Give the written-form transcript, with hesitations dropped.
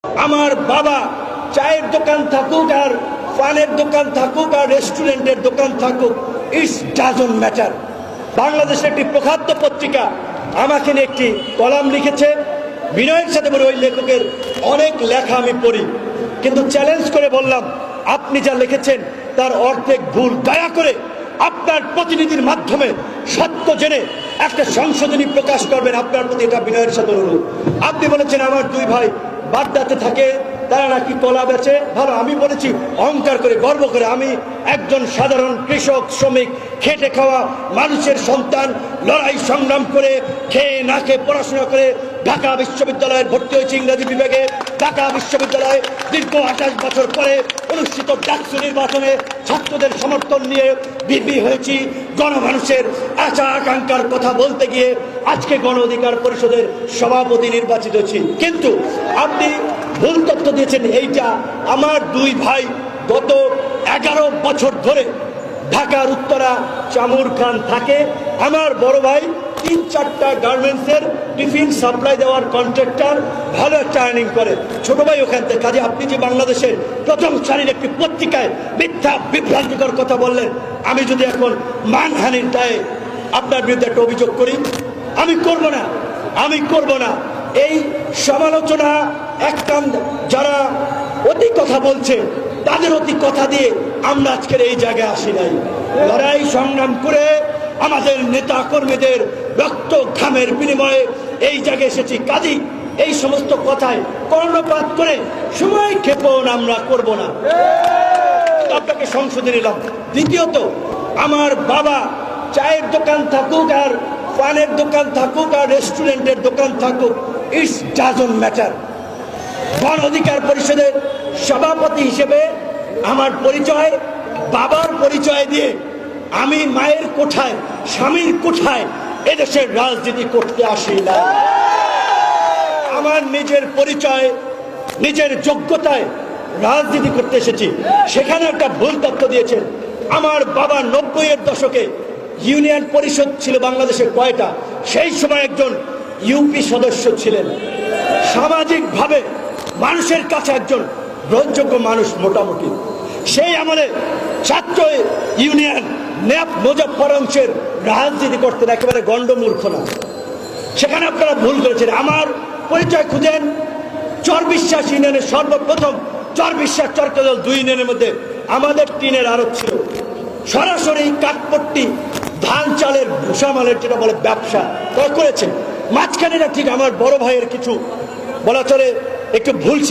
আমার বাবা চায়ের দোকান থাকুক আর পানের দোকান থাকুক আর রেস্টুরেন্টের দোকান থাকুক, ইটস ডাজন্ট ম্যাটার। বাংলাদেশের একটি প্রখ্যাত পত্রিকা আমাকে নিয়ে একটি কলাম লিখেছে। বিনয়ের সাথে বলে ওই লেখকের অনেক লেখা আমি পড়ি, কিন্তু চ্যালেঞ্জ করে বললাম আপনি যা লিখেছেন তার অর্ধেক ভুল। দয়া করে আপনার প্রতিনিধির মাধ্যমে সত্য জেনে একটা সংশোধনী প্রকাশ করবেন। আপনার প্রতি এটা বিনয়ের সাথে অনুরোধ। আপনি বলেছেন আমার দুই ভাই বাড্ডাতে থাকে, তারা নাকি কলা বেচে। ভালো, আমি বলেছি অহংকার করে গর্ব করে আমি একজন সাধারণ কৃষক শ্রমিক খেটে খাওয়া মানুষের সন্তান, লড়াই সংগ্রাম করে খেয়ে না খেয়ে পড়াশোনা করে ঢাকা বিশ্ববিদ্যালয়ে ভর্তি হয়েছি ইংরেজি বিভাগে। ঢাকা বিশ্ববিদ্যালয়ে দীর্ঘ 28 বছর পরে অনুষ্ঠিত ডাকসু নির্বাচনে ছাত্রদের সমর্থন নিয়ে বিপি হয়েছি। গণমানুষের আশা আকাঙ্ক্ষার কথা বলতে গিয়ে আজকে গণ অধিকার পরিষদের সভাপতি নির্বাচিত হয়েছি। কিন্তু আপনি ভুল তথ্য দিয়েছেন। এইটা আমার দুই ভাই গত 11 বছর ধরে ঢাকার উত্তরা চামুর খান থাকে। আমার বড় ভাই 3-4টা গার্মেন্টসের টিফিন সাপ্লাই দেওয়ার কন্ট্রাক্টর, ভালো একটা আর্নিং করে। ছোট ভাই ওখান থেকে। কাজে আপনি যে বাংলাদেশের প্রথম সারির একটি পত্রিকায় মিথ্যা বিভ্রান্তিকর কথা বললেন, আমি যদি এখন মানহানির দায়ে আপনার বিরুদ্ধে একটা অভিযোগ করি, আমি করব না। এই সমালোচনা একদম যারা অতি কথা বলছে তাদের অতি কথা দিয়ে আমরা আজকের এই জায়গায় আসি নাই। লড়াই সংগ্রাম করে আমাদের নেতা কর্মীদের রক্ত ঘামের বিনিময়ে এই জায়গায় এসেছি। কাজী এই সমস্ত কথায় কর্ণপাত করে সময় ক্ষেপণ আমরা করব না। আপনাকে সংশোধনী নিলাম। দ্বিতীয়ত, আমার বাবা চায়ের দোকান থাকুক আর পানের দোকান থাকুক আর রেস্টুরেন্টের দোকান থাকুক, ইটস ডাজন্ট ম্যাটার। গণ অধিকার পরিষদের সভাপতি হিসেবে আমার পরিচয় বাবার পরিচয় দিয়ে আমি মায়ের কোঠায় স্বামীর কোঠায় এদেশের রাজনীতি করতে আসি না। আমার নিজের পরিচয় নিজের যোগ্যতায় রাজনীতি করতে এসেছি। সেখানে একটা ভুল তথ্য দিয়েছেন। আমার বাবা 90-এর দশকে ইউনিয়ন পরিষদ ছিল বাংলাদেশের কয়টা, সেই সময় একজন ইউপি সদস্য ছিলেন। সামাজিকভাবে মানুষের কাছে একজন গ্রহণযোগ্য মানুষ মোটামুটি। সেই আমলে ছাত্র ইউনিয়ন ন্যাপ মুজফ্ফর অংশের রাজনীতি করতেন, একেবারে গণ্ডমূর্খ না। সেখানে আপনারা ভুল করেছেন। আমার পরিচয় খুঁজেন। চর বিশ্বাস ইউনিয়নের সর্বপ্রথম চর বিশ্বাস চরকাদল 2 ইউনিয়নের মধ্যে আমাদের টিনের আড়ত ছিল। সরাসরি কাঠপট্টি ধান চালের ভূষামালের যেটা বলে ব্যবসা তারা করেছেন। মাঝখানে ঠিক আমার বড় ভাইয়ের কিছু বলা চলে একটু ভুল ছিল।